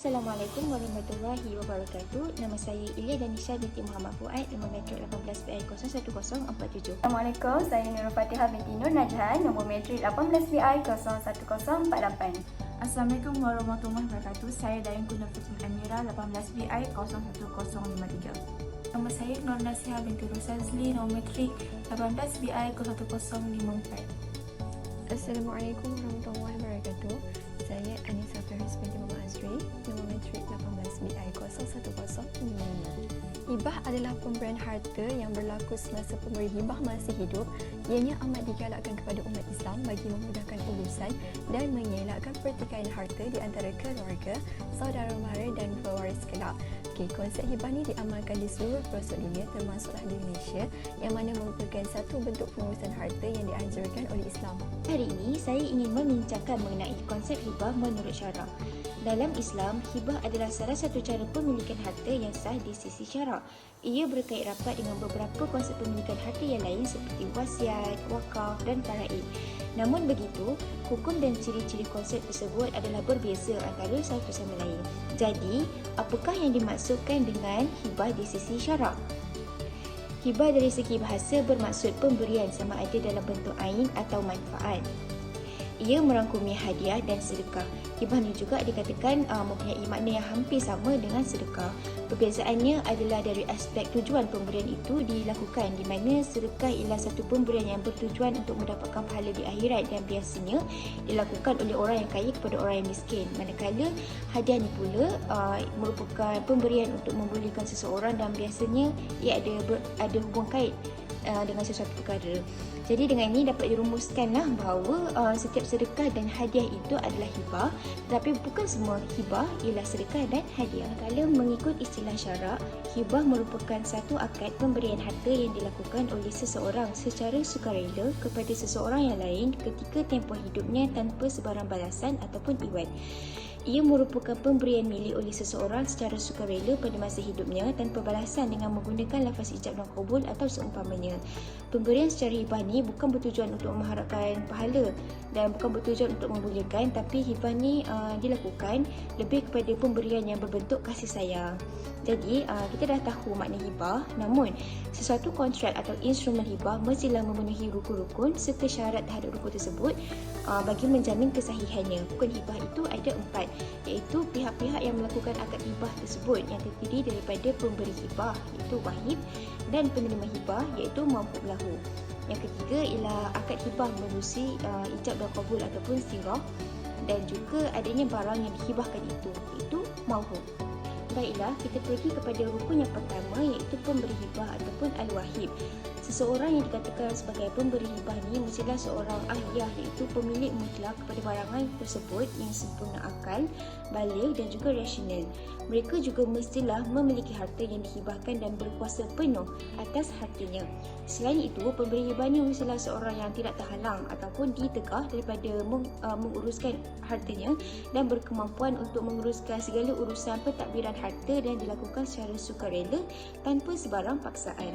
Assalamualaikum warahmatullahi wabarakatuh. Nama saya Ilya Danisha binti Muhammad Fuad, nombor metrik 18BI01047. Assalamualaikum, saya Nurul Fatihah binti Nur Najhan, nombor metrik 18BI01048. Assalamualaikum warahmatullahi wabarakatuh. Saya Dayan Guna Fatimah Amira 18BI01053. Nama saya Nur Nasiha binti Rosazli, nombor metrik 18BI01054. Assalamualaikum warahmatullahi wabarakatuh. Saya Anissa Faris binti Muhammad Azri, nombor metrik 18BI01055. Hibah adalah pemberian harta yang berlaku semasa pemberi hibah masih hidup. Ianya amat digalakkan kepada umat Islam bagi memudahkan urusan dan mengelakkan pertikaian harta di antara keluarga, saudara mara dan pewaris kelak. Konsep hibah ni diamalkan di seluruh pelosok dunia termasuklah di Malaysia, yang mana merupakan satu bentuk pengurusan harta yang dianjurkan oleh Islam. Hari ini saya ingin membincangkan mengenai konsep hibah menurut syarak. Dalam Islam, hibah adalah salah satu cara pemilikan harta yang sah di sisi syarak. Ia berkait rapat dengan beberapa konsep pemilikan harta yang lain seperti wasiat, wakaf dan faraid. Namun begitu, hukum dan ciri-ciri konsep tersebut adalah berbeza antara satu sama lain. Jadi, apakah yang dimaksudkan dengan hibah di sisi syarak? Hibah dari segi bahasa bermaksud pemberian sama ada dalam bentuk ain atau manfaat. Ia merangkumi hadiah dan sedekah. Hibah ni juga dikatakan mempunyai makna yang hampir sama dengan sedekah. Perbezaannya adalah dari aspek tujuan pemberian itu dilakukan, di mana sedekah ialah satu pemberian yang bertujuan untuk mendapatkan pahala di akhirat dan biasanya dilakukan oleh orang yang kaya kepada orang yang miskin. Manakala hadiah ni pula merupakan pemberian untuk memulihkan seseorang dan biasanya ia ada hubung kait dengan sesuatu perkara. Jadi dengan ini dapat dirumuskanlah bahawa setiap sedekah dan hadiah itu adalah hibah, tetapi bukan semua hibah ialah sedekah dan hadiah. Kalau mengikut istilah syarak, hibah merupakan satu akad pemberian harta yang dilakukan oleh seseorang secara sukarela kepada seseorang yang lain ketika tempoh hidupnya tanpa sebarang balasan ataupun iwat. Ia merupakan pemberian milik oleh seseorang secara sukarela pada masa hidupnya tanpa balasan dengan menggunakan lafaz ijab dan qabul atau seumpamanya. Pemberian secara hibah ni bukan bertujuan untuk mengharapkan pahala dan bukan bertujuan untuk membolehkan, tapi hibah ni dilakukan lebih kepada pemberian yang berbentuk kasih sayang. Jadi kita dah tahu makna hibah, namun sesuatu kontrak atau instrumen hibah mestilah memenuhi rukun-rukun serta syarat terhadap rukun tersebut bagi menjamin kesahihannya. Rukun hibah itu ada 4, iaitu pihak-pihak yang melakukan akad hibah tersebut yang terdiri daripada pemberi hibah iaitu wahib dan penerima hibah iaitu mawhub lahu. Yang ketiga ialah akad hibah menerusi ijab dan qabul ataupun sirah, dan juga adanya barang yang dihibahkan itu iaitu mawhub. Baiklah, kita pergi kepada rukun yang pertama iaitu pemberi hibah ataupun al-wahib. Seseorang yang dikatakan sebagai pemberi hibah ni mestilah seorang ahliyah iaitu pemilik mutlak kepada barangan tersebut yang sempurna akal, baligh dan juga rasional. Mereka juga mestilah memiliki harta yang dihibahkan dan berkuasa penuh atas hartanya. Selain itu, pemberi hibah ni mestilah seorang yang tidak terhalang ataupun ditegah daripada menguruskan hartanya dan berkemampuan untuk menguruskan segala urusan pentadbiran harta dan dilakukan secara sukarela tanpa sebarang paksaan.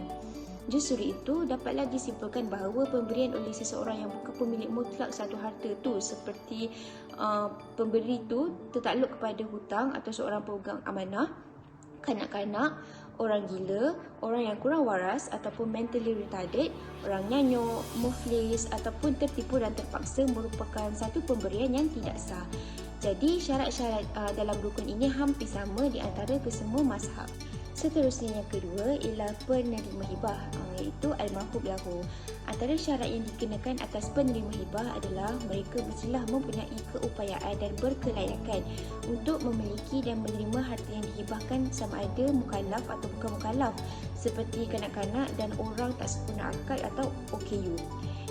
Justru itu, dapatlah disimpulkan bahawa pemberian oleh seseorang yang bukan pemilik mutlak satu harta tu, seperti pemberi tu tertakluk kepada hutang atau seorang pemegang amanah, kanak-kanak, orang gila, orang yang kurang waras ataupun mentally retarded, orang nyanyuk, muflis ataupun tertipu dan terpaksa merupakan satu pemberian yang tidak sah. Jadi syarat-syarat dalam rukun ini hampir sama di antara kesemua mazhab. Seterusnya yang kedua ialah penerima hibah iaitu al-mawhub lahu. Antara syarat yang dikenakan atas penerima hibah adalah mereka mestilah mempunyai keupayaan dan berkelayakan untuk memiliki dan menerima harta yang dihibahkan sama ada mukallaf atau bukan mukallaf, seperti kanak-kanak dan orang tak sempurna akal atau OKU.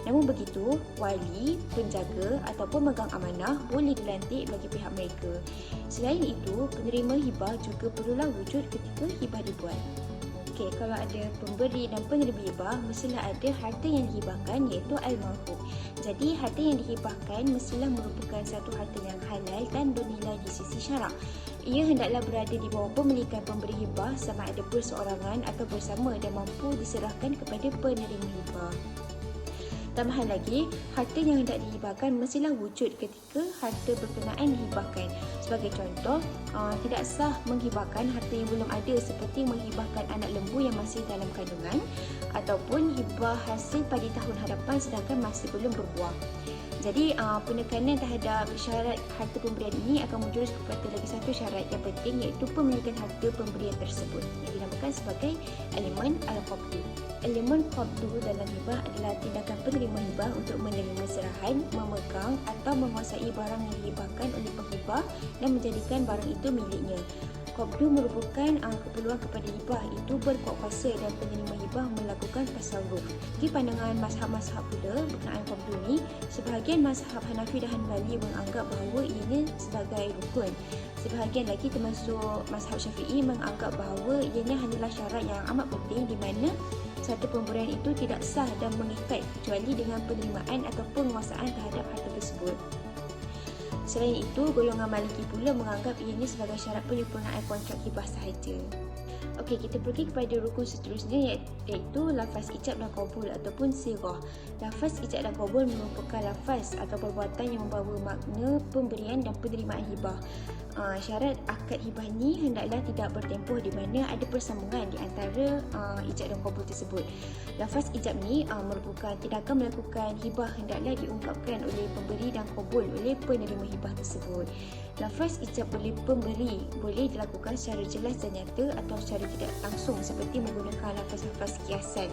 Namun begitu, wali, penjaga atau pemegang amanah boleh dilantik bagi pihak mereka. Selain itu, penerima hibah juga perlulah wujud ketika hibah dibuat. Kalau ada pemberi dan penerima hibah, mestilah ada harta yang dihibahkan iaitu al-mawhub. Jadi, harta yang dihibahkan mestilah merupakan satu harta yang halal dan bernilai di sisi syarak. Ia hendaklah berada di bawah pemilikan pemberi hibah sama ada berseorangan atau bersama dan mampu diserahkan kepada penerima hibah. Tambahan lagi, harta yang hendak dihibahkan mestilah wujud ketika harta berkenaan dihibahkan. Sebagai contoh, tidak sah menghibahkan harta yang belum ada seperti menghibahkan anak lembu yang masih dalam kandungan ataupun hibah hasil pada tahun hadapan sedangkan masih belum berbuah. Jadi, penekanan terhadap syarat harta pemberian ini akan menjurus kepada lagi satu syarat yang penting iaitu pemilikan harta pemberian tersebut yang dinamakan sebagai elemen al-qabdu. Elemen qabdu dalam hibah adalah tindakan penerima hibah untuk menerima serahan, memegang atau menguasai barang yang dihibahkan oleh penghibah dan menjadikan barang itu miliknya. Qabdu merupakan keperluan kepada hibah itu berkuat kuasa dan penerima hibah melakukan tasarruf. Di pandangan mazhab-mazhab pula berkenaan qabdu ni, sebahagian mazhab Hanafi dan Hanbali menganggap bahawa ianya sebagai rukun. Sebahagian lagi termasuk mazhab Syafi'i menganggap bahawa ianya hanyalah syarat yang amat penting di mana satu pemberian itu tidak sah dan mengikat kecuali dengan penerimaan atau penguasaan terhadap harta tersebut. Selain itu, golongan Maliki pula menganggap ianya sebagai syarat penyempurnaan kontrak hibah sahaja. Okey, kita pergi kepada rukun seterusnya iaitu lafaz ijab dan qabul ataupun sighah. Lafaz ijab dan qabul merupakan lafaz atau perbuatan yang membawa makna pemberian dan penerimaan hibah. Syarat akad hibah ni hendaklah tidak bertempoh di mana ada persambungan di antara ijab dan qabul tersebut. Lafaz ijab ni merupakan tindakan melakukan hibah hendaklah diungkapkan oleh pemberi dan qabul oleh penerima hibah tersebut. Lafaz ijab oleh pemberi boleh dilakukan secara jelas dan nyata atau secara tidak langsung seperti menggunakan lafaz-lafaz kiasan.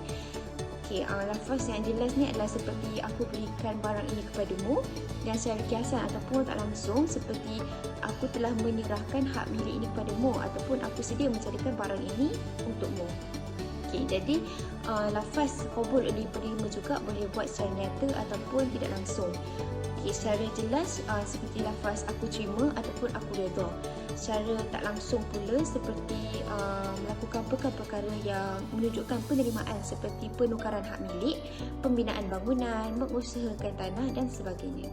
Okey, lafaz yang jelas ni adalah seperti aku berikan barang ini kepadamu, dan secara kiasan ataupun tak langsung seperti aku telah menyerahkan hak milik ini kepadamu ataupun aku sedia mencarikan barang ini untukmu. Okey, jadi lafaz qabul oleh penerima juga boleh buat secara nyata ataupun tidak langsung. Okey, secara jelas seperti lafaz aku terima ataupun aku redha. Secara tak langsung pula seperti melakukan perkara-perkara yang menunjukkan penerimaan seperti penukaran hak milik, pembinaan bangunan, mengusahakan tanah dan sebagainya.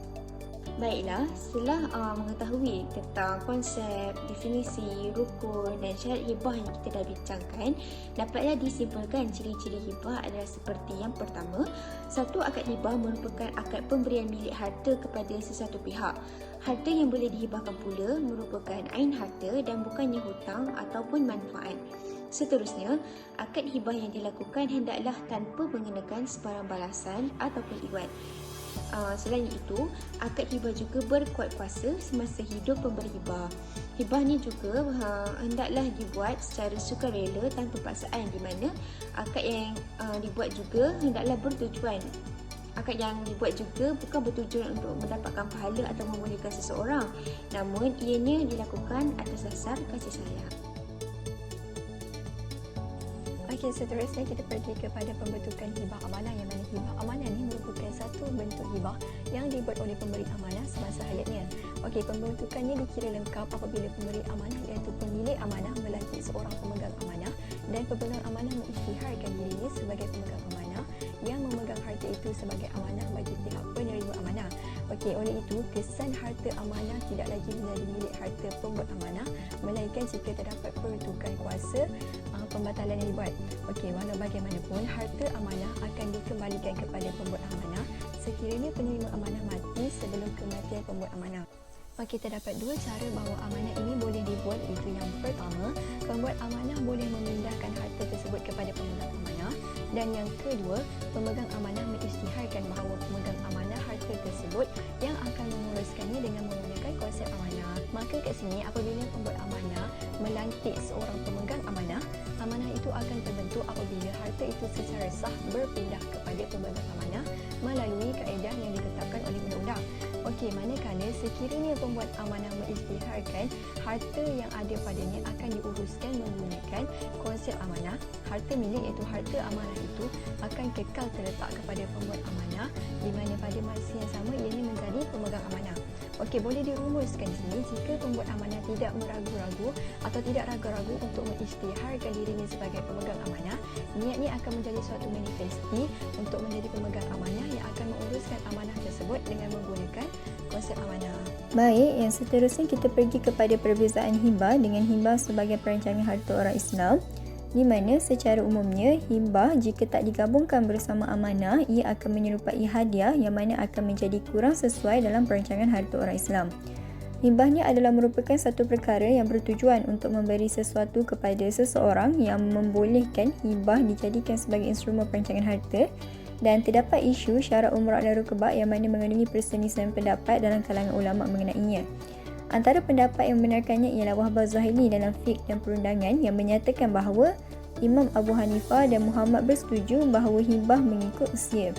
Baiklah, setelah mengetahui tentang konsep, definisi, rukun dan syarat hibah yang kita dah bincangkan, dapatlah disimpulkan ciri-ciri hibah adalah seperti yang pertama, satu akad hibah merupakan akad pemberian milik harta kepada sesuatu pihak. Harta yang boleh dihibahkan pula merupakan ain harta dan bukannya hutang ataupun manfaat. Seterusnya, akad hibah yang dilakukan hendaklah tanpa mengenakan sebarang balasan ataupun iwat. Selain itu, akad hibah juga berkuat kuasa semasa hidup pemberi hibah. Hibah ni juga hendaklah dibuat secara sukarela tanpa paksaan, di mana akad yang dibuat juga hendaklah bertujuan. Akad yang dibuat juga bukan bertujuan untuk mendapatkan pahala atau memuliakan seseorang, namun ianya dilakukan atas dasar kasih sayang. Okey, seterusnya kita pergi kepada pembentukan hibah amanah, yang mana hibah amanah ni merupakan satu bentuk hibah yang dibuat oleh pemberi amanah semasa hayatnya. Okey, pembentukannya dikira lengkap apabila pemberi amanah iaitu pemilik amanah melantik seorang pemegang amanah dan pemegang amanah mengisytiharkan dirinya sebagai pemegang amanah yang memegang harta itu sebagai amanah bagi pihak penerima amanah. Okey, oleh itu kesan harta amanah tidak lagi menjadi milik harta pembuat amanah melainkan jika terdapat pertukaran kuasa pembatalan yang dibuat. Okey, walau bagaimanapun harta amanah akan dikembalikan kepada pembuat amanah sekiranya penerima amanah mati sebelum kematian pembuat amanah. Okey, terdapat dua cara bahawa amanah ini boleh dibuat, iaitu yang pertama, pembuat amanah boleh memindahkan harta tersebut kepada pemegang amanah, dan yang kedua, pemegang amanah mengisytiharkan bahawa pemegang amanah harta tersebut yang akan menguruskannya dengan menggunakan konsep amanah. Maka kat sini apabila pembuat amanah melantik seorang pemegang amanah, amanah itu akan terbentuk apabila harta itu secara sah berpindah kepada pemegang amanah melalui kaedah yang ditetapkan oleh undang-undang. Okey, manakala sekiranya pembuat amanah mengisytiharkan harta yang ada padanya akan diuruskan menggunakan konsep amanah, harta milik iaitu harta amanah itu akan kekal terletak kepada pembuat amanah di mana pada masa yang sama ianya menjadi pemegang amanah. Okey, boleh dirumuskan di sini jika pembuat amanah tidak meragu-ragu atau tidak ragu-ragu untuk mengisytiharkan dirinya sebagai pemegang amanah, niatnya akan menjadi suatu manifesti untuk menjadi pemegang amanah yang akan menguruskan amanah tersebut dengan menggunakan konsep amanah. Baik, yang seterusnya kita pergi kepada perbezaan hibah dengan hibah sebagai perancangan harta orang Islam. di mana secara umumnya hibah jika tak digabungkan bersama amanah, ia akan menyerupai hadiah yang mana akan menjadi kurang sesuai dalam perancangan harta orang Islam. Hibah ni adalah merupakan satu perkara yang bertujuan untuk memberi sesuatu kepada seseorang yang membolehkan hibah dijadikan sebagai instrumen perancangan harta, dan terdapat isu syarat umrah dan rukbah yang mana mengandungi perselisihan pendapat dalam kalangan ulama mengenainya. Antara pendapat yang membenarkannya ialah Wahbah Zahili dalam Fiqh dan Perundangan yang menyatakan bahawa Imam Abu Hanifah dan Muhammad bersetuju bahawa hibah mengikut usia.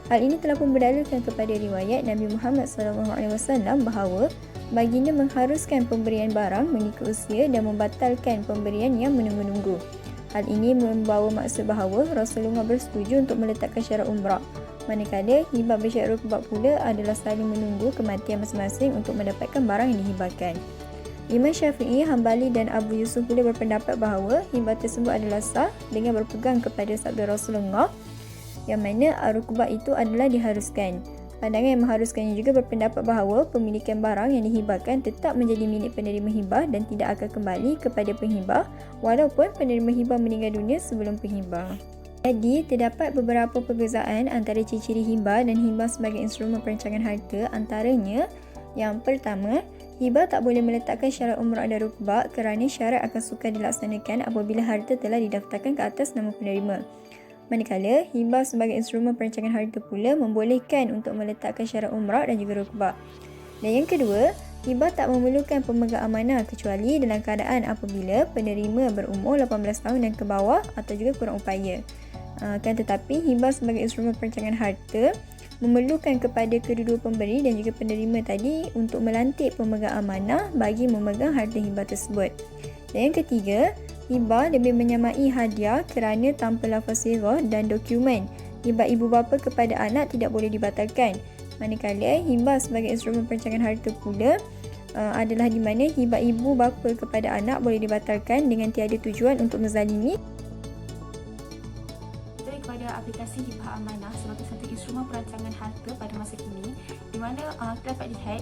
Hal ini telah pun berdalilkan kepada riwayat Nabi Muhammad SAW bahawa baginda mengharuskan pemberian barang mengikut usia dan membatalkan pemberian yang menunggu-nunggu. Hal ini membawa maksud bahawa Rasulullah bersetuju untuk meletakkan syarat umrah. Manakala hibah bersyarat rukbah pula adalah saling menunggu kematian masing-masing untuk mendapatkan barang yang dihibahkan. Imam Syafi'i, Hambali dan Abu Yusuf pula berpendapat bahawa hibah tersebut adalah sah dengan berpegang kepada sabda Rasulullah yang mana rukbah itu adalah diharuskan. Pandangan yang mengharuskannya juga berpendapat bahawa pemilikan barang yang dihibahkan tetap menjadi milik penerima hibah dan tidak akan kembali kepada penghibah walaupun penerima hibah meninggal dunia sebelum penghibah. Jadi, terdapat beberapa perbezaan antara ciri-ciri hibah dan hibah sebagai instrumen perancangan harta. Antaranya, yang pertama, hibah tak boleh meletakkan syarat umrah dan rukbah kerana syarat akan sukar dilaksanakan apabila harta telah didaftarkan ke atas nama penerima. Manakala, hibah sebagai instrumen perancangan harta pula membolehkan untuk meletakkan syarat umrah dan juga rukbah. Dan yang kedua, hibah tak memerlukan pemegang amanah kecuali dalam keadaan apabila penerima berumur 18 tahun dan ke bawah atau juga kurang upaya. Kan tetapi hibah sebagai instrumen perancangan harta memerlukan kepada kedua-dua pemberi dan juga penerima tadi untuk melantik pemegang amanah bagi memegang harta hibah tersebut. Dan yang ketiga, hibah lebih menyamai hadiah kerana tanpa lafaz sirah dan dokumen. Hibah ibu bapa kepada anak tidak boleh dibatalkan. Manakala hibah sebagai instrumen perancangan harta pula adalah di mana hibah ibu bapa kepada anak boleh dibatalkan dengan tiada tujuan untuk menzalimi. Kepada aplikasi hibah amanah sebagai satu instrumen perancangan harta pada masa kini, di mana kita dapat lihat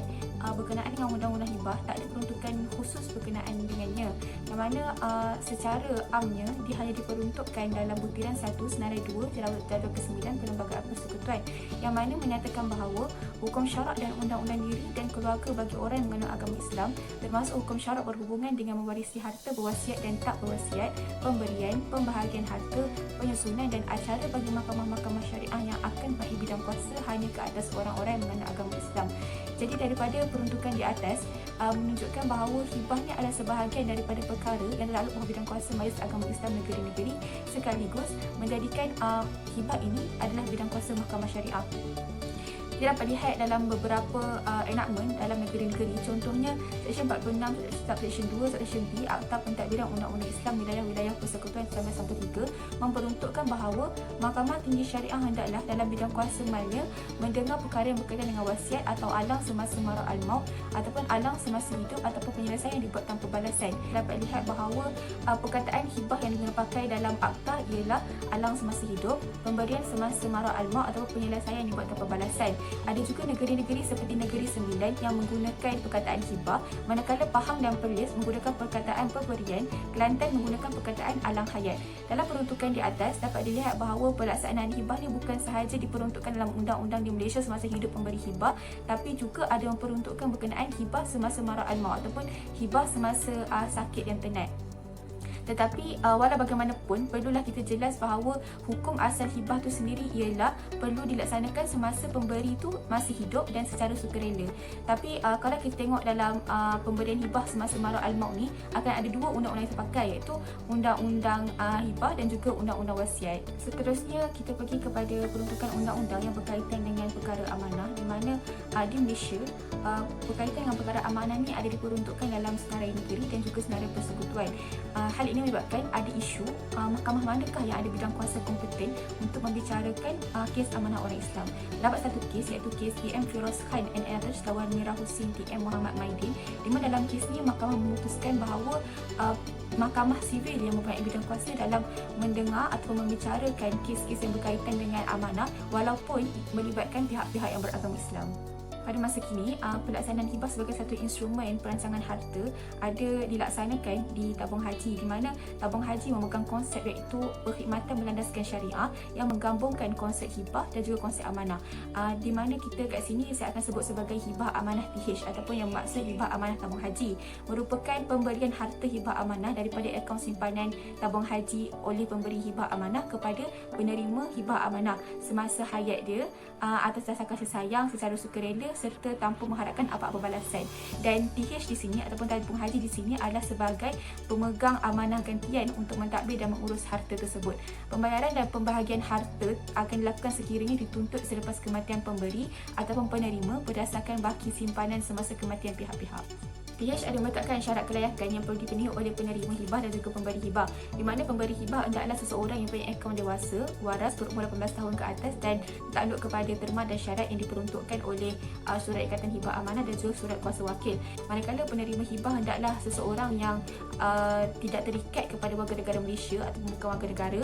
berkenaan dengan undang-undang hibah tak ada peruntukan khusus berkenaan dengannya, yang mana secara amnya dia hanya diperuntukkan dalam butiran 1 senarai 2 jadual ke-9 Perlembagaan Persekutuan, yang mana menyatakan bahawa hukum syarak dan undang-undang diri dan keluarga bagi orang yang mengenal agama Islam, termasuk hukum syarak berhubungan dengan mewarisi harta berwasiat dan tak berwasiat, pemberian, pembahagian harta, penyusunan dan acara bagi mahkamah-mahkamah syariah yang akan bagi bidang kuasa hanya ke atas orang-orang yang mengenal agama Islam. Jadi daripada peruntukan di atas menunjukkan bahawa hibah ni adalah sebahagian daripada perkara yang terlalu bawah bidang kuasa Majlis Agama Islam negeri-negeri, sekaligus menjadikan hibah ini adalah bidang kuasa mahkamah syariah. Kita dapat lihat dalam beberapa enactment dalam negeri-negeri, contohnya Seksyen 46, Seksyen 2, Seksyen B Akta Pentadbiran Undang-Undang Islam Wilayah-Wilayah Persekutuan 1913 memperuntukkan bahawa Mahkamah Tinggi Syariah hendaklah dalam bidang kuasa malnya mendengar perkara yang berkaitan dengan wasiat atau alang semasa mara al-maut ataupun alang semasa hidup ataupun penyelesaian yang dibuat tanpa balasan. Dapat lihat bahawa perkataan hibah yang dipakai dalam akta ialah alang semasa hidup, pemberian semasa mara al-maut ataupun penyelesaian yang dibuat tanpa balasan. Ada juga negeri-negeri seperti Negeri Sembilan yang menggunakan perkataan hibah, manakala Pahang dan Perlis menggunakan perkataan pemberian, Kelantan menggunakan perkataan alang hayat. Dalam peruntukan di atas dapat dilihat bahawa pelaksanaan hibah ni bukan sahaja diperuntukkan dalam undang-undang di Malaysia semasa hidup pemberi hibah, tapi juga ada memperuntukkan berkenaan hibah semasa mara al-maut ataupun hibah semasa sakit dan penat. Tetapi walau bagaimanapun, perlulah kita jelas bahawa hukum asal hibah tu sendiri ialah perlu dilaksanakan semasa pemberi tu masih hidup dan secara sukarela. Tapi kalau kita tengok dalam pemberian hibah semasa mara al-maut ni, akan ada dua undang-undang yang terpakai, iaitu undang-undang hibah dan juga undang-undang wasiat. Seterusnya kita pergi kepada peruntukan undang-undang yang berkaitan dengan perkara amanah, di mana di Malaysia berkaitan dengan perkara amanah ni ada diperuntukkan dalam senarai negeri dan juga senarai persekutuan. Hal ini menyebabkan ada isu mahkamah manakah yang ada bidang kuasa kompeten untuk membicarakan kes amanah orang Islam. Dapat satu kes iaitu kes DM Firoz Khan NRH lawan Mira Husin DM Muhammad Maidin, di mana dalam kes ni mahkamah memutuskan bahawa mahkamah sivil yang mempunyai bidang kuasa dalam mendengar atau membicarakan kes-kes yang berkaitan dengan amanah walaupun melibatkan pihak-pihak yang beragama Islam. Pada masa kini, pelaksanaan hibah sebagai satu instrumen perancangan harta ada dilaksanakan di tabung haji, di mana tabung haji memegang konsep iaitu perkhidmatan berlandaskan syariah yang menggabungkan konsep hibah dan juga konsep amanah. Di mana kita kat sini saya akan sebut sebagai hibah amanah TH ataupun yang maksud hibah amanah tabung haji merupakan pemberian harta hibah amanah daripada akaun simpanan tabung haji oleh pemberi hibah amanah kepada penerima hibah amanah semasa hayat dia atas dasar kasih sayang secara sukarela serta tanpa mengharapkan apa-apa balasan. Dan TH di sini ataupun tabung haji di sini adalah sebagai pemegang amanah gantian untuk mentadbir dan mengurus harta tersebut. Pembayaran dan pembahagian harta akan dilakukan sekiranya dituntut selepas kematian pemberi ataupun penerima berdasarkan baki simpanan semasa kematian pihak-pihak. TH ada meletakkan syarat kelayakan yang perlu dipenuhi oleh penerima hibah dan juga pemberi hibah, di mana pemberi hibah hendaklah seseorang yang punya akaun dewasa, waras, berumur 18 tahun ke atas dan takluk kepada terma dan syarat yang diperuntukkan oleh surat ikatan hibah amanah dan juga surat kuasa wakil. Manakala penerima hibah hendaklah seseorang yang tidak terikat kepada warga negara Malaysia ataupun bukan warga negara,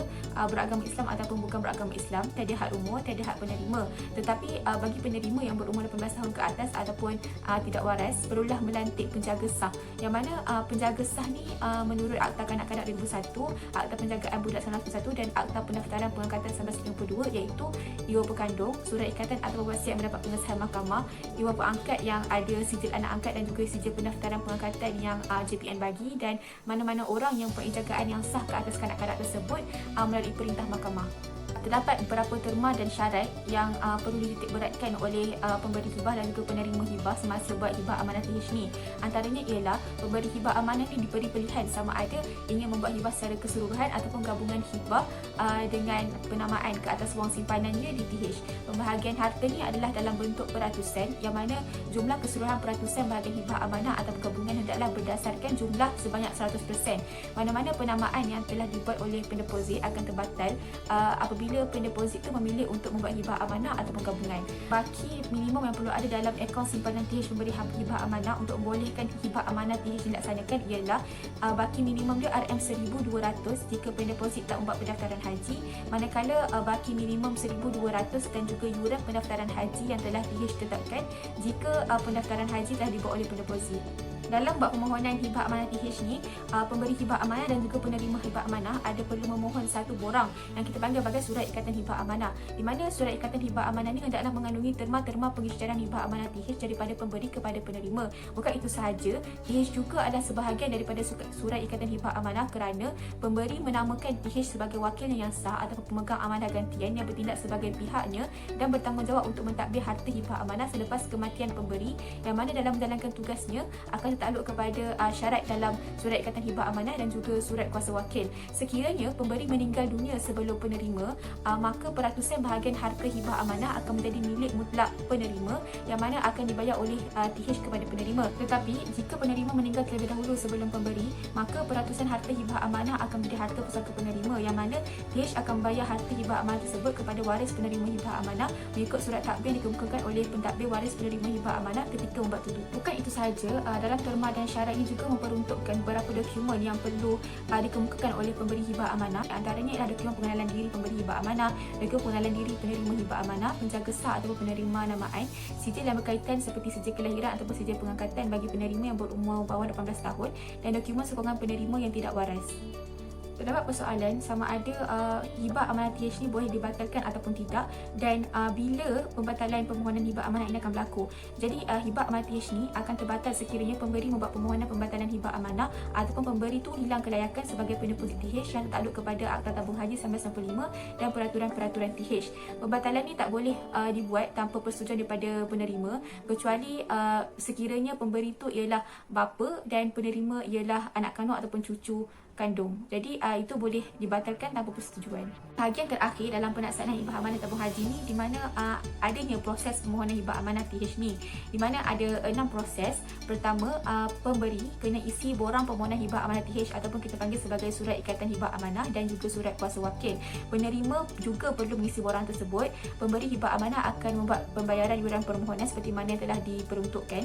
beragama Islam ataupun bukan beragama Islam, tiada had umur, tiada had penerima. Tetapi bagi penerima yang berumur 18 tahun ke atas ataupun tidak waras, perlulah melantik penjaga sah, yang mana penjaga sah ni menurut Akta Kanak-Kanak 2001, Akta Penjagaan Budak 1991 dan Akta Pendaftaran Pengangkatan 1992, iaitu ibu pekandung, surat ikatan atau wasiat mendapat pengesahan mahkamah, ibu pengangkat yang ada sijil anak angkat dan juga sijil pendaftaran pengangkatan yang JPN bagi, dan mana-mana orang yang penjagaan yang sah ke atas kanak-kanak tersebut melalui perintah mahkamah. Terdapat beberapa terma dan syarat yang perlu dititik beratkan oleh pemberi hibah dan juga penerima hibah semasa buat hibah amanah TH ni. Antaranya ialah pemberi hibah amanah ni diberi pilihan sama ada ingin membuat hibah secara keseluruhan ataupun gabungan hibah dengan penamaan ke atas wang simpanannya di TH. Pembahagian harta ni adalah dalam bentuk peratusan, yang mana jumlah keseluruhan peratusan bahagian hibah amanah atau gabungan hendaklah berdasarkan jumlah sebanyak 100%. Mana-mana penamaan yang telah dibuat oleh pendeposit akan terbatal apabila pendeposit itu memilih untuk membuat hibah amanah ataupun gabungan. Baki minimum yang perlu ada dalam akaun simpanan TH pemberi hibah amanah untuk membolehkan hibah amanah TH dilaksanakan ialah baki minimum dia RM1,200 jika pendeposit tak membuat pendaftaran haji, manakala baki minimum RM1,200 dan juga yuran pendaftaran haji yang telah TH tetapkan jika pendaftaran haji telah dibuat oleh pendeposit. Dalam buat permohonan hibah amanah TH ni, pemberi hibah amanah dan juga penerima hibah amanah ada perlu memohon satu borang yang kita panggil sebagai surat ikatan hibah amanah, di mana surat ikatan hibah amanah ni hendaklah mengandungi terma-terma pengisytiharan hibah amanah TH daripada pemberi kepada penerima. Bukan itu sahaja, TH juga adalah sebahagian daripada surat ikatan hibah amanah kerana pemberi menamakan TH sebagai wakilnya yang sah ataupun pemegang amanah gantian yang bertindak sebagai pihaknya dan bertanggungjawab untuk mentadbir harta hibah amanah selepas kematian pemberi, yang mana dalam menjalankan tugasnya akan takluk kepada syarat dalam surat ikatan hibah amanah dan juga surat kuasa wakil. Sekiranya pemberi meninggal dunia sebelum penerima, maka peratusan bahagian harta hibah amanah akan menjadi milik mutlak penerima, yang mana akan dibayar oleh TH kepada penerima. Tetapi jika penerima meninggal terlebih dahulu sebelum pemberi, maka peratusan harta hibah amanah akan menjadi harta pusaka penerima, yang mana TH akan bayar harta hibah amanah tersebut kepada waris penerima hibah amanah mengikut surat takbir yang dikemukakan oleh pentadbir waris penerima hibah amanah ketika membuat tuduh. Bukan itu sahaja, dalam terma dan syarat ini juga memperuntukkan beberapa dokumen yang perlu dikemukakan oleh pemberi hibah amanah. Antaranya ialah dokumen pengenalan diri pemberi hibah amanah, dokumen pengenalan diri penerima hibah amanah, penjaga sah ataupun penerima namaan, sijil yang berkaitan seperti sijil kelahiran ataupun sijil pengangkatan bagi penerima yang berumur bawah 18 tahun, dan dokumen sokongan penerima yang tidak waras. Terdapat persoalan sama ada hibah amanah TH ni boleh dibatalkan ataupun tidak, dan bila pembatalan permohonan hibah amanah ini akan berlaku. Jadi hibah amanah TH ni akan terbatal sekiranya pemberi membuat permohonan pembatalan hibah amanah ataupun pemberi tu hilang kelayakan sebagai pendeposit TH yang takluk kepada Akta Tabung Haji 1995 dan peraturan-peraturan TH. Pembatalan ni tak boleh dibuat tanpa persetujuan daripada penerima, kecuali sekiranya pemberi tu ialah bapa dan penerima ialah anak kandung ataupun cucu kandung. Jadi itu boleh dibatalkan tanpa persetujuan. Bahagian terakhir dalam pelaksanaan hibah amanah tabung haji ni, di mana adanya proses permohonan hibah amanah TH ni, di mana ada 6 proses. Pertama, pemberi kena isi borang permohonan hibah amanah TH ataupun kita panggil sebagai surat ikatan hibah amanah dan juga surat kuasa wakil. Penerima juga perlu mengisi borang tersebut. Pemberi hibah amanah akan membuat pembayaran yuran permohonan seperti mana yang telah diperuntukkan.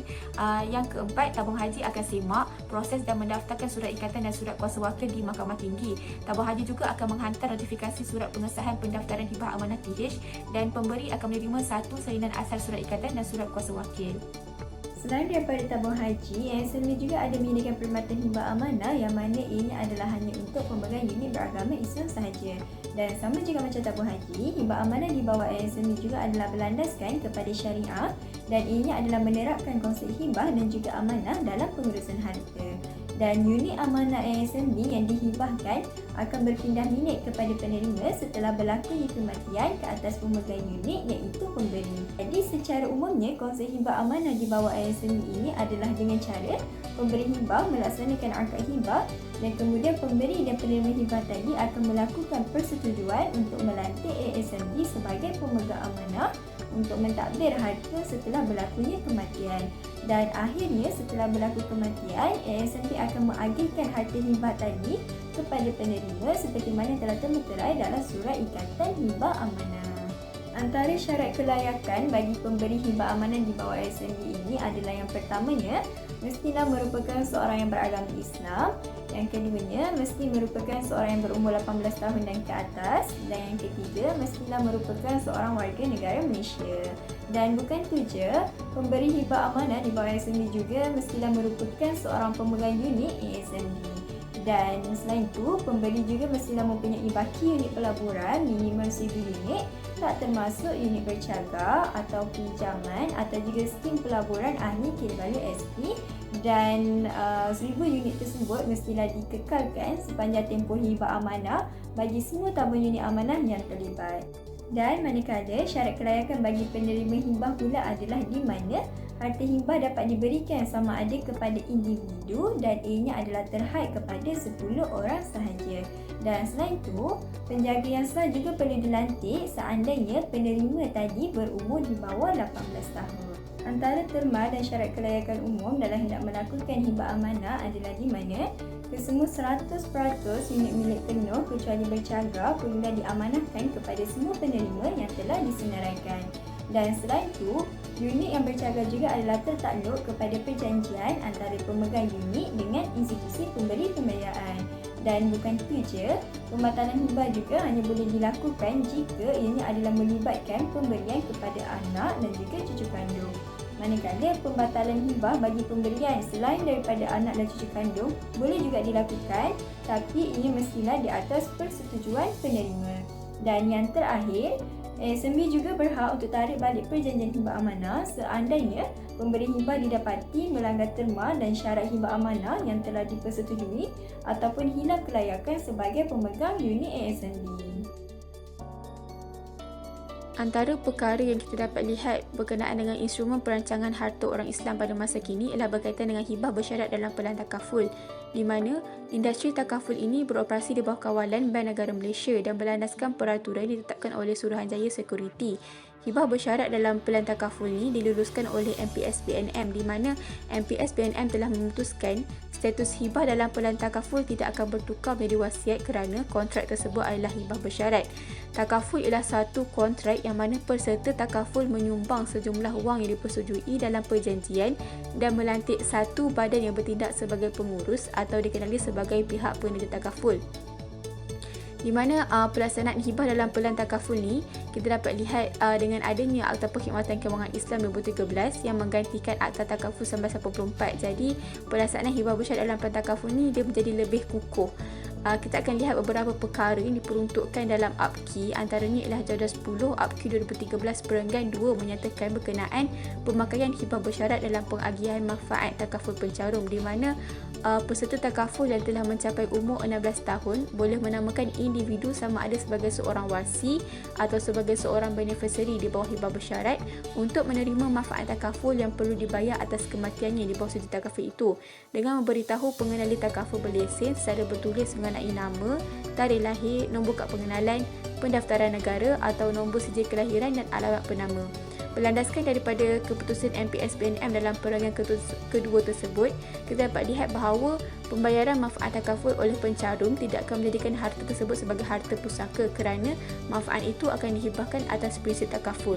Yang keempat, tabung haji akan semak, proses dan mendaftarkan surat ikatan dan surat kuasa wakil di Mahkamah Tinggi lagi. Tabung haji juga akan menghantar notifikasi surat pengesahan pendaftaran hibah amanah TH dan pemberi akan menerima satu salinan asal surat ikatan dan surat kuasa wakil. Selain daripada tabung haji, ASMB juga ada menyediakan perkhidmatan hibah amanah yang mana ianya adalah hanya untuk pemegang unit beragama Islam sahaja. Dan sama juga macam tabung haji, hibah amanah di bawah ASMB juga adalah berlandaskan kepada syariah dan ianya adalah menerapkan konsep hibah dan juga amanah dalam pengurusan harta. Dan unit amanah ASMB yang dihibahkan akan berpindah minit kepada penerima setelah berlakunya kematian ke atas pemegang unit iaitu pemberi. Jadi secara umumnya konsep hibah amanah di bawah ASMB ini adalah dengan cara pemberi hibah melaksanakan akad hibah dan kemudian pemberi dan penerima hibah tadi akan melakukan persetujuan untuk melantik ASMB sebagai pemegang amanah untuk mentadbir harta setelah berlakunya kematian. Dan akhirnya setelah berlaku kematian, ASMB akan mengagihkan harta hibah tadi kepada penerima seperti mana telah termeterai dalam surat ikatan hibah amanah. Antara syarat kelayakan bagi pemberi hibah amanah di bawah ASMB ini adalah yang pertamanya, mestilah merupakan seorang yang beragama Islam. Yang keduanya, mesti merupakan seorang yang berumur 18 tahun dan ke atas. Dan yang ketiga, mestilah merupakan seorang warga negara Malaysia. Dan bukan tu je, pemberi hibah amanah di bawah ASMB juga mestilah merupakan seorang pemegang unit ASMB. Dan selain itu, pemberi juga mestilah mempunyai baki unit pelaburan minimum 1,000 unit, tak termasuk unit bercagar atau pinjaman atau juga skim pelaburan ahli Kinabalu SP. Dan 1,000 unit tersebut mestilah dikekalkan sepanjang tempoh hibah amanah bagi semua tabung unit amanah yang terlibat. Dan manakala syarat kelayakan bagi penerima hibah pula adalah di mana harta hibah dapat diberikan sama ada kepada individu dan ianya adalah terhad kepada 10 orang sahaja. Dan selain itu, penjaga yang sah juga perlu dilantik seandainya penerima tadi berumur di bawah 18 tahun. Antara terma dan syarat kelayakan umum dalam hendak melakukan hibah amanah adalah di mana kesemua 100% unit milik penuh kecuali bercagar perlulah diamanahkan kepada semua penerima yang telah disenaraikan. Dan selain itu, unit yang bercagar juga adalah tertakluk kepada perjanjian antara pemegang unit dengan institusi pemberi pembiayaan. Dan bukan itu je, pembatalan hibah juga hanya boleh dilakukan jika ianya adalah melibatkan pemberian kepada anak dan juga cucu kandung. Manakala pembatalan hibah bagi pemberian selain daripada anak dan cucu kandung boleh juga dilakukan, tapi ini mestilah di atas persetujuan penerima. Dan yang terakhir, ASMB juga berhak untuk tarik balik perjanjian hibah amanah seandainya pemberi hibah didapati melanggar terma dan syarat hibah amanah yang telah dipersetujui ataupun hilang kelayakan sebagai pemegang unit ASMB. Antara perkara yang kita dapat lihat berkenaan dengan instrumen perancangan harta orang Islam pada masa kini ialah berkaitan dengan hibah bersyarat dalam pelan takaful, di mana industri takaful ini beroperasi di bawah kawalan Bank Negara Malaysia dan berlandaskan peraturan ditetapkan oleh Suruhanjaya Security. Hibah bersyarat dalam pelan takaful ini diluluskan oleh MPS BNM, di mana MPS BNM telah memutuskan status hibah dalam pelan takaful tidak akan bertukar menjadi wasiat kerana kontrak tersebut adalah hibah bersyarat. Takaful ialah satu kontrak yang mana peserta takaful menyumbang sejumlah wang yang dipersetujui dalam perjanjian dan melantik satu badan yang bertindak sebagai pengurus atau dikenali sebagai pihak penerbit takaful. Di mana pelaksanaan hibah dalam pelan takaful ni kita dapat lihat dengan adanya Akta Perkhidmatan Kewangan Islam 2013 yang menggantikan Akta Takaful 1984. Jadi pelaksanaan hibah bersyarat dalam pelan takaful ni dia menjadi lebih kukuh. Kita akan lihat beberapa perkara yang diperuntukkan dalam APKI, antaranya ialah Jadual 10 APKI 2013 Perenggan 2 menyatakan berkenaan pemakaian hibah bersyarat dalam pengagihan manfaat takaful pencarum, di mana peserta takaful yang telah mencapai umur 16 tahun boleh menamakan individu sama ada sebagai seorang warsi atau sebagai seorang beneficiary di bawah hibah bersyarat untuk menerima manfaat takaful yang perlu dibayar atas kematiannya di bawah sudi takaful itu, dengan memberitahu pengenali takaful berlesen secara bertulis mengenai nama, tarikh lahir, nombor kad pengenalan, pendaftaran negara atau nombor sijil kelahiran dan alamat penama. Berlandaskan daripada keputusan MPS BNM dalam perenggan kedua tersebut, kita dapat lihat bahawa pembayaran manfaat takaful oleh pencarum tidak akan menjadikan harta tersebut sebagai harta pusaka kerana manfaat itu akan dihibahkan atas prinsip takaful.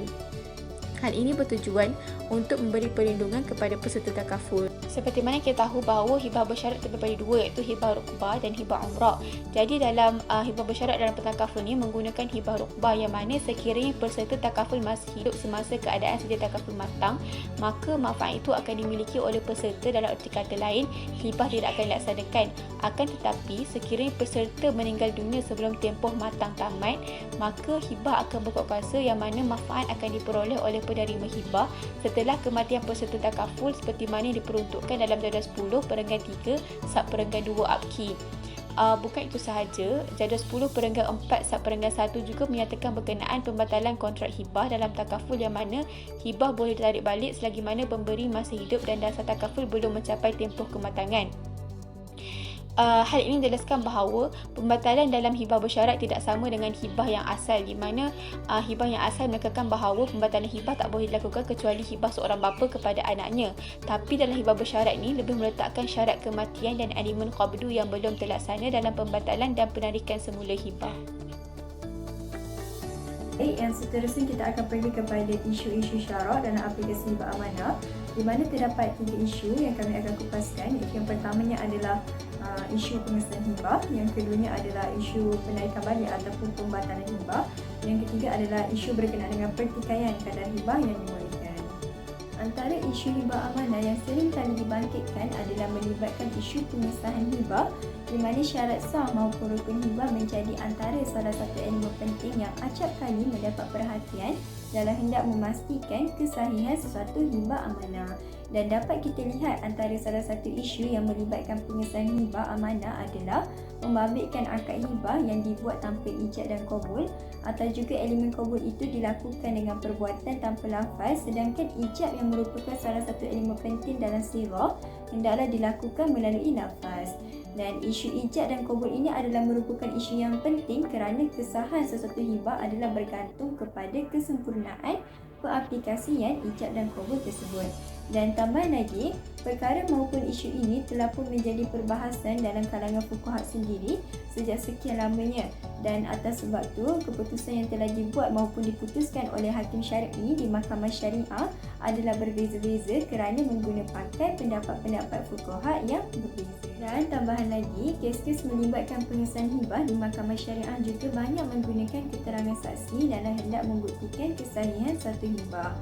Hal ini bertujuan untuk memberi perlindungan kepada peserta takaful. Seperti mana kita tahu bahawa hibah bersyarat terbagi dua, iaitu hibah rukbah dan hibah umrah. Jadi dalam hibah bersyarat dalam takaful ni menggunakan hibah rukbah, yang mana sekiranya peserta takaful masih hidup semasa keadaan sedia takaful matang, maka manfaat itu akan dimiliki oleh peserta. Dalam erti kata lain, hibah tidak akan dilaksanakan. Akan tetapi sekiranya peserta meninggal dunia sebelum tempoh matang tamat, maka hibah akan berkuat kuasa, yang mana manfaat akan diperoleh oleh penerima hibah setelah kematian peserta takaful, seperti mana diperuntukkan dalam jadual 10 perenggan 3 sub perenggan 2 APKI. Bukan itu sahaja, jadual 10 perenggan 4 sub perenggan 1 juga menyatakan berkenaan pembatalan kontrak hibah dalam takaful, yang mana hibah boleh ditarik balik selagi mana pemberi masih hidup dan dasar takaful belum mencapai tempoh kematangan. Hal ini menjelaskan bahawa pembatalan dalam hibah bersyarat tidak sama dengan hibah yang asal, di mana hibah yang asal menekankan bahawa pembatalan hibah tak boleh dilakukan kecuali hibah seorang bapa kepada anaknya. Tapi dalam hibah bersyarat ni lebih meletakkan syarat kematian dan elemen qabdu yang belum terlaksana dalam pembatalan dan penarikan semula hibah. Baik, yang seterusnya kita akan pergi kepada isu-isu syarak dalam aplikasi hibah amanah, di mana terdapat 3 isu yang kami akan kupaskan. Yang pertamanya adalah isu pengesahan hibah, yang keduanya adalah isu penarikan balik ataupun pembatalan hibah, yang ketiga adalah isu berkenaan dengan pertikaian kadar hibah yang dimulakan. Antara isu hibah amanah yang sering kali dibangkitkan adalah melibatkan isu pengesahan hibah, di mana syarat sah maupun rukun hibah menjadi antara salah satu elemen penting yang acap kali mendapat perhatian dalam hendak memastikan kesahihan sesuatu hibah amanah. Dan dapat kita lihat antara salah satu isu yang melibatkan pengesahan hibah amanah adalah membabitkan akad hibah yang dibuat tanpa ijab dan qabul, atau juga elemen qabul itu dilakukan dengan perbuatan tanpa lafaz, sedangkan ijab yang merupakan salah satu elemen penting dalam sirah hendaklah dilakukan melalui lafaz. Dan isu ijab dan qabul ini adalah merupakan isu yang penting kerana kesahan sesuatu hibah adalah bergantung kepada kesempurnaan pengaplikasian ijab dan qabul tersebut. Dan tambah lagi, perkara maupun isu ini telah pun menjadi perbahasan dalam kalangan fuqaha sendiri sejak sekian lamanya. Dan atas sebab tu, keputusan yang telah dibuat maupun diputuskan oleh hakim syar'i di mahkamah syariah adalah berbeza-beza kerana menggunakan pendapat-pendapat fuqaha yang berbeza. Dan tambahan lagi, kes-kes melibatkan pengesahan hibah di mahkamah syariah juga banyak menggunakan keterangan saksi dalam hendak membuktikan kesahihan satu hibah.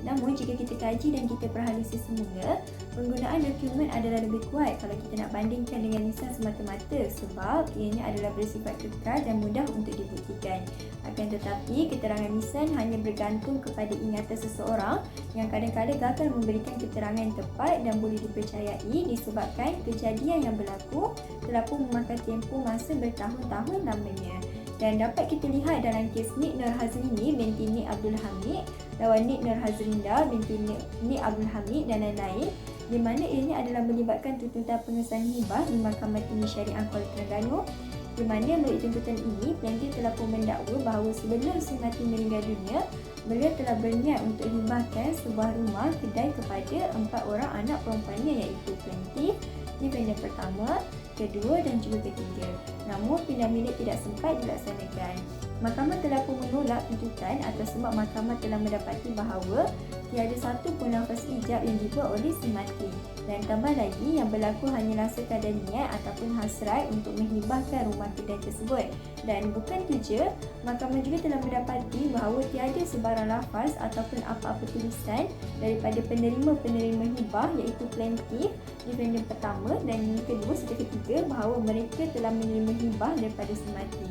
Namun jika kita kaji dan kita perhalusi semula, penggunaan dokumen adalah lebih kuat kalau kita nak bandingkan dengan lisan semata-mata, sebab ianya adalah bersifat kekal dan mudah untuk dibuktikan. Akan tetapi, keterangan lisan hanya bergantung kepada ingatan seseorang yang kadang-kadang gagal memberikan keterangan yang tepat dan boleh dipercayai disebabkan kejadian yang berlaku telah pun memakan tempoh masa bertahun-tahun lamanya. Dan dapat kita lihat dalam kes Nik Nur Hazrini binti Nik Abdul Hamid lawan Nik Nur Hazrinda binti Nik Abdul Hamid dan lain-lain, di mana ianya adalah melibatkan tuntutan pengesahan hibah di Mahkamah Tinggi Syariah Kuala Terengganu, di mana melalui tuntutan ini plaintiff telah pun mendakwa bahawa sebelum si mati meninggal dunia, beliau telah berniat untuk hibahkan sebuah rumah kedai kepada 4 orang anak perempuannya, iaitu plaintiff, defendant pertama, kedua dan juga ketiga. Namun pindah milik tidak sempat dilaksanakan. Mahkamah telah pun menolak tuntutan atas sebab mahkamah telah mendapati bahawa tiada satu pun lafaz ijab yang dibuat oleh si mati. Dan tambah lagi, yang berlaku hanyalah sekadar niat ataupun hasrat untuk menghibahkan rumah kedai tersebut. Dan bukan itu je, mahkamah juga telah mendapati bahawa tiada sebarang lafaz ataupun apa-apa tulisan daripada penerima-penerima hibah, iaitu plaintiff, defendant pertama dan kedua serta ketiga, bahawa mereka telah menerima hibah daripada si mati.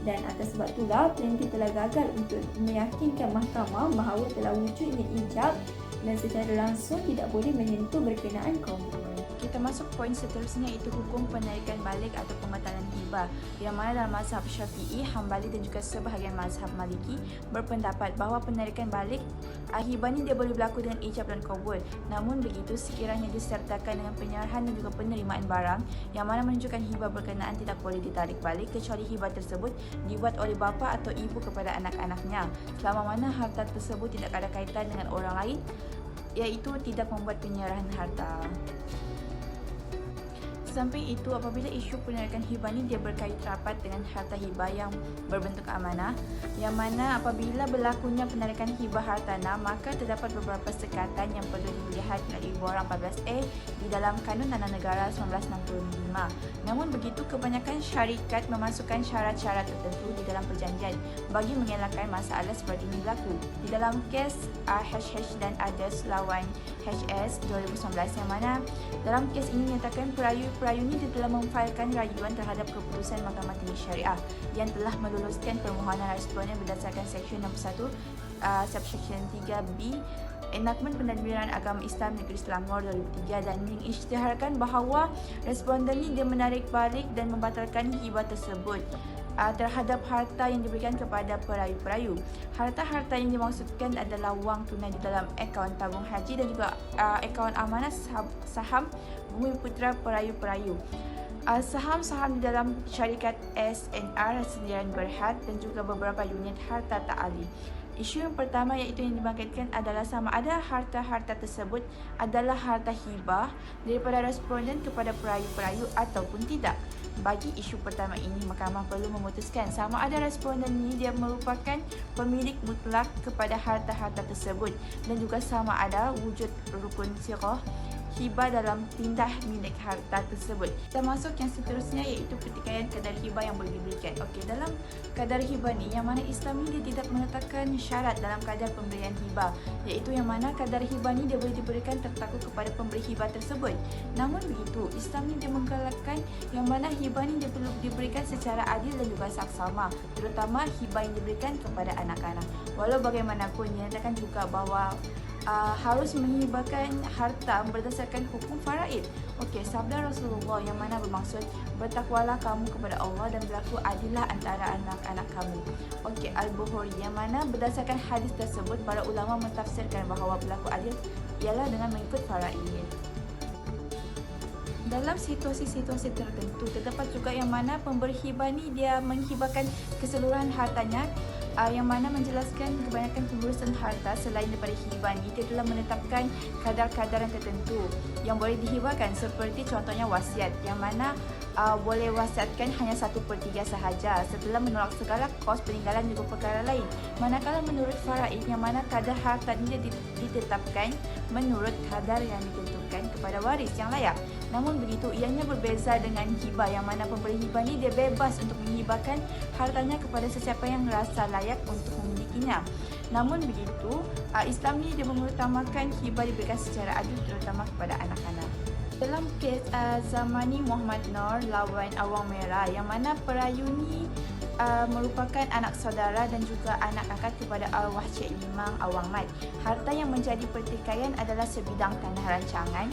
Dan atas sebab itulah plaintiff telah gagal untuk meyakinkan mahkamah bahawa telah wujudnya ijab dan secara langsung tidak boleh menyentuh berkenaan qabul. Kita masuk poin seterusnya, iaitu hukum penarikan balik atau pembatalan hibah, yang mana dalam mazhab Syafi'i, Hambali dan juga sebahagian mazhab Maliki berpendapat bahawa penarikan balik hibah ni dia boleh berlaku dengan ijab dan qabul. Namun begitu, sekiranya disertakan dengan penyerahan dan juga penerimaan barang, yang mana menunjukkan hibah berkenaan tidak boleh ditarik balik kecuali hibah tersebut dibuat oleh bapa atau ibu kepada anak-anaknya, selama mana harta tersebut tidak ada kaitan dengan orang lain, iaitu tidak membuat penyerahan harta. samping itu, apabila isu penarikan hibah ni dia berkait rapat dengan harta hibah yang berbentuk amanah, yang mana apabila berlakunya penarikan hibah hartanah, maka terdapat beberapa sekatan yang perlu dilihat melalui Borang 14A di dalam Kanun Tata Negara 1965. Namun begitu, kebanyakan syarikat memasukkan syarat-syarat tertentu di dalam perjanjian bagi mengelakkan masalah seperti ini berlaku. Di dalam kes HH dan Others lawan HS 2019, yang mana dalam kes ini menyatakan perayu ini telah memfailkan rayuan terhadap keputusan Mahkamah Tinggi Syariah yang telah meluluskan permohonan responden berdasarkan Seksyen 61 Subsection 3B Enakmen Pentadbiran Agama Islam Negeri Selangor 2003 dan mengisytiharkan bahawa responden ini dia menarik balik dan membatalkan hibah tersebut terhadap harta yang diberikan kepada perayu-perayu. Harta-harta yang dimaksudkan adalah wang tunai di dalam akaun tabung haji dan juga akaun amanah saham Bumi Putra perayu-perayu. Saham-saham di dalam syarikat SNR Sendirian Berhad dan juga beberapa unit harta ta'ali. Isu yang pertama iaitu yang dibangkitkan adalah sama ada harta-harta tersebut adalah harta hibah daripada responden kepada perayu-perayu ataupun tidak. Bagi isu pertama ini, mahkamah perlu memutuskan sama ada responden ini dia merupakan pemilik mutlak kepada harta-harta tersebut dan juga sama ada wujud rukun sirah hibah dalam pindah milik harta tersebut. Kita masuk yang seterusnya iaitu pertikaian kadar hibah yang boleh diberikan. Okey, dalam kadar hibah ni yang mana Islam ni dia tidak meletakkan syarat dalam kadar pemberian hibah, iaitu yang mana kadar hibah ni dia boleh diberikan tertakut kepada pemberi hibah tersebut. Namun begitu, Islam ni dia menggalakkan yang mana hibah ni dia perlu diberikan secara adil dan juga saksama, terutama hibah yang diberikan kepada anak-anak. Walau bagaimanapun dinyatakan juga bahawa harus menghibahkan harta berdasarkan hukum faraid. Okey, sabda Rasulullah yang mana bermaksud bertakwalah kamu kepada Allah dan berlaku adillah antara anak-anak kamu. Okey, Al-Bukhari yang mana berdasarkan hadis tersebut para ulama mentafsirkan bahawa berlaku adil ialah dengan mengikut faraid. Dalam situasi-situasi tertentu terdapat juga yang mana pemberi hibah ni dia menghibahkan keseluruhan hartanya, yang mana menjelaskan kebanyakan pengurusan harta selain daripada hibah ni dia telah menetapkan kadar-kadaran tertentu yang boleh dihibahkan, seperti contohnya wasiat yang mana boleh wasiatkan hanya 1/3 sahaja setelah menolak segala kos peninggalan juga perkara lain. Manakala menurut faraid yang mana kadar harta ini ditetapkan menurut kadar yang ditentukan kepada waris yang layak. Namun begitu, ianya berbeza dengan hibah yang mana pemberi hibah ni dia bebas untuk menghibahkan hartanya kepada sesiapa yang rasa layak untuk memilikinya. Namun begitu, Islam ni dia mengutamakan hibah diberikan secara adil terutama kepada anak-anak. Dalam kes Zamani Muhammad Noor lawan Awang Merah yang mana perayu ni merupakan anak saudara dan juga anak angkat kepada arwah Cik Limang Awang Mat. Harta yang menjadi pertikaian adalah sebidang tanah rancangan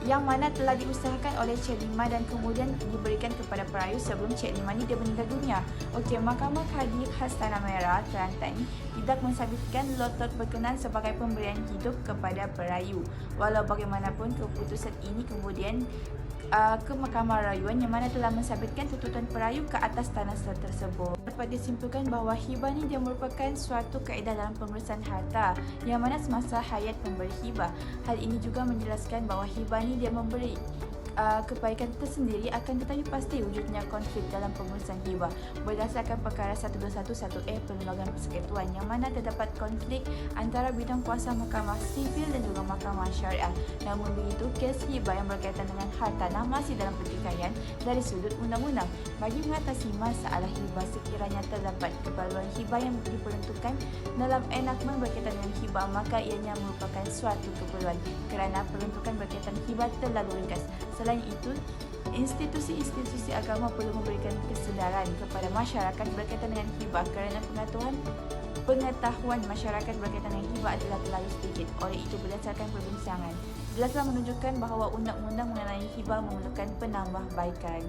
yang mana telah diusahakan oleh Cik Lima dan kemudian diberikan kepada perayu sebelum Cik Lima ni dia meninggal dunia. Okey, Mahkamah Kadi Khas Tanah Merah Kelantan tidak mensabitkan lotot berkenan sebagai pemberian hidup kepada perayu. Walau bagaimanapun, keputusan ini kemudian ke Mahkamah Rayuan yang mana telah mensabitkan tuntutan perayu ke atas tanah tersebut. Dapat disimpulkan bahawa hibah ni dia merupakan suatu kaedah dalam pengurusan harta yang mana semasa hayat pemberi hibah. Hal ini juga menjelaskan bahawa hibah ni dia memberi kebaikan tersendiri, akan tetapi pasti wujudnya konflik dalam pengurusan hibah berdasarkan perkara 1211A Perlembagaan Persekutuan yang mana terdapat konflik antara bidang kuasa mahkamah sivil dan juga mahkamah syariah. Namun begitu, kes hibah yang berkaitan dengan hartanah masih dalam pertikaian dari sudut undang-undang. Bagi mengatasi masalah hibah sekiranya terdapat keperluan hibah yang diperuntukkan dalam enakmen berkaitan dengan hibah, maka ianya merupakan suatu keperluan kerana peruntukan berkaitan hibah terlalu ringkas. Selain itu, institusi-institusi agama perlu memberikan kesedaran kepada masyarakat berkaitan dengan hibah kerana pengetahuan masyarakat berkaitan dengan hibah adalah terlalu sedikit. Oleh itu, berdasarkan perbincangan, jelaslah menunjukkan bahawa undang-undang mengenai hibah memerlukan penambahbaikan.